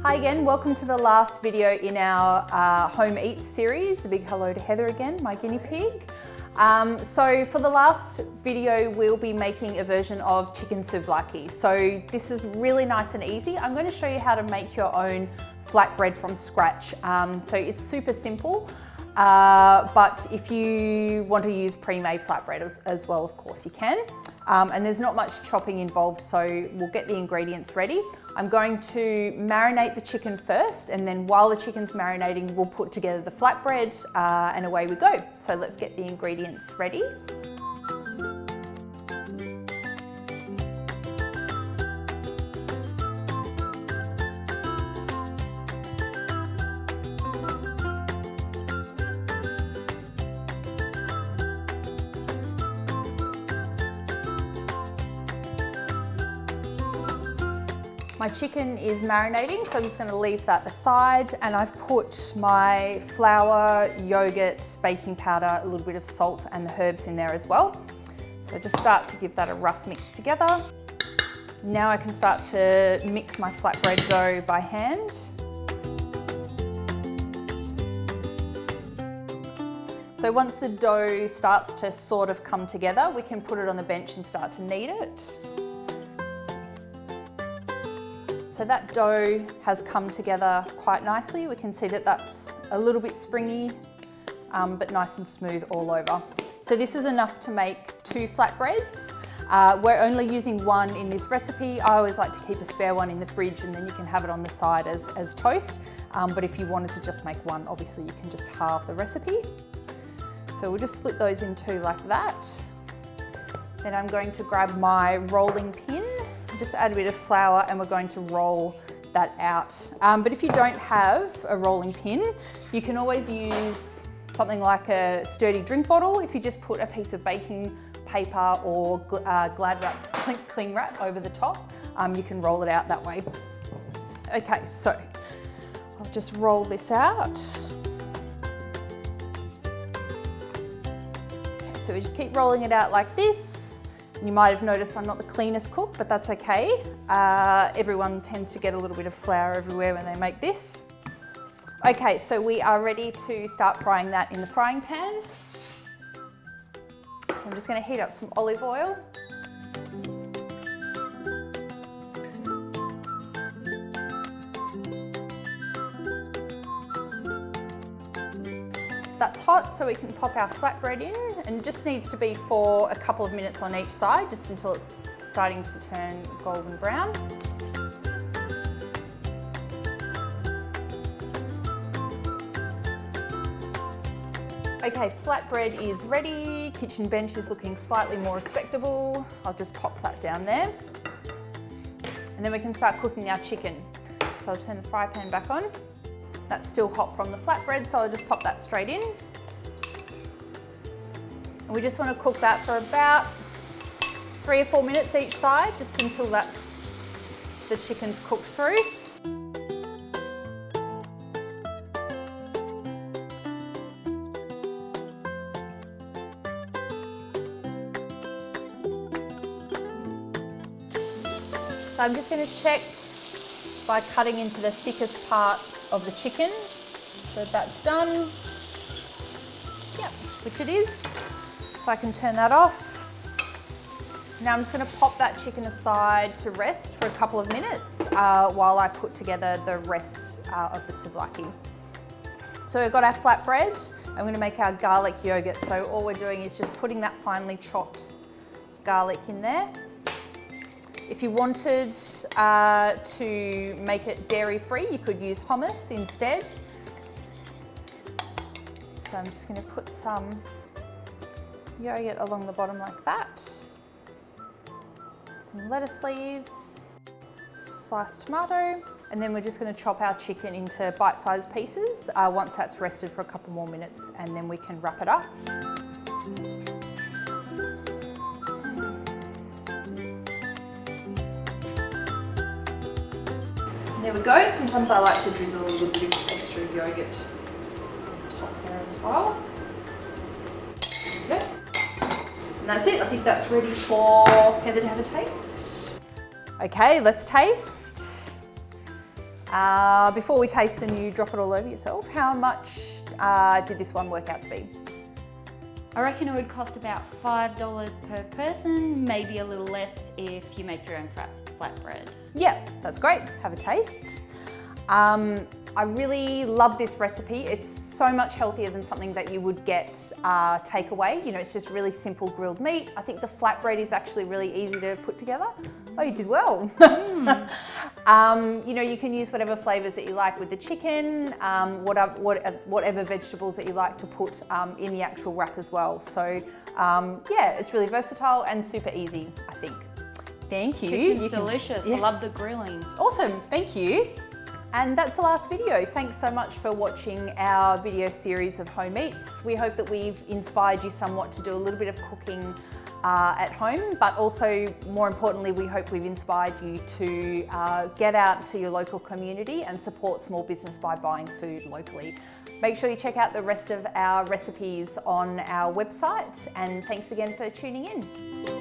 Hi again, welcome to the last video in our Home Eats series. A big hello to Heather again, my guinea pig. So for the last video, we'll be making a version of chicken souvlaki. So this is really nice and easy. I'm going to show you how to make your own flatbread from scratch. So it's super simple, but if you want to use pre-made flatbread as well, of course you can. And there's not much chopping involved, so we'll get the ingredients ready. I'm going to marinate the chicken first, and then while the chicken's marinating, we'll put together the flatbread and away we go. So let's get the ingredients ready. My chicken is marinating, so I'm just going to leave that aside, and I've put my flour, yogurt, baking powder, a little bit of salt and the herbs in there as well. So just start to give that a rough mix together. Now I can start to mix my flatbread dough by hand. So once the dough starts to sort of come together, we can put it on the bench and start to knead it. So that dough has come together quite nicely. We can see that that's a little bit springy, but nice and smooth all over. So this is enough to make 2 flatbreads. We're only using one in this recipe. I always like to keep a spare one in the fridge, and then you can have it on the side as toast. But if you wanted to just make one, obviously you can just halve the recipe. So we'll just split those in 2 like that. Then I'm going to grab my rolling pin. Just add a bit of flour and we're going to roll that out. But if you don't have a rolling pin, you can always use something like a sturdy drink bottle. If you just put a piece of baking paper or Glad wrap, cling wrap over the top, you can roll it out that way. Okay, so I'll just roll this out. Okay, so we just keep rolling it out like this. You might have noticed I'm not the cleanest cook, but that's okay. Everyone tends to get a little bit of flour everywhere when they make this. Okay, so we are ready to start frying that in the frying pan. So I'm just going to heat up some olive oil. That's hot, so we can pop our flatbread in, and it just needs to be for a couple of minutes on each side, just until it's starting to turn golden brown. Okay, flatbread is ready. Kitchen bench is looking slightly more respectable. I'll just pop that down there. And then we can start cooking our chicken. So I'll turn the fry pan back on. That's still hot from the flatbread, so I'll just pop that straight in. And we just want to cook that for about 3 or 4 minutes each side, just until the chicken's cooked through. So I'm just going to check by cutting into the thickest part of the chicken. So that's done. Yep, which it is. So I can turn that off. Now I'm just going to pop that chicken aside to rest for a couple of minutes while I put together the rest of the souvlaki. So we've got our flatbread. I'm going to make our garlic yogurt. So all we're doing is just putting that finely chopped garlic in there. If you wanted to make it dairy-free, you could use hummus instead. So I'm just going to put some yogurt along the bottom like that. Some lettuce leaves, sliced tomato, and then we're just going to chop our chicken into bite-sized pieces once that's rested for a couple more minutes, and then we can wrap it up. There we go. Sometimes I like to drizzle a little bit of extra yogurt top there as well. There we go. And that's it. I think that's ready for Heather to have a taste. Okay, let's taste. Before we taste and you drop it all over yourself, how much did this one work out to be? I reckon it would cost about $5 per person, maybe a little less if you make your own flatbread. Yeah, that's great. Have a taste. I really love this recipe. It's so much healthier than something that you would get takeaway. You know, it's just really simple grilled meat. I think the flatbread is actually really easy to put together. Oh, you did well. You know, you can use whatever flavors that you like with the chicken, whatever vegetables that you like to put in the actual wrap as well. So yeah, it's really versatile and super easy, I think. Thank you. Chicken's delicious. Yeah. I love the grilling. Awesome, thank you. And that's the last video. Thanks so much for watching our video series of home eats. We hope that we've inspired you somewhat to do a little bit of cooking at home, but also more importantly, we hope we've inspired you to get out to your local community and support small business by buying food locally. Make sure you check out the rest of our recipes on our website, and thanks again for tuning in.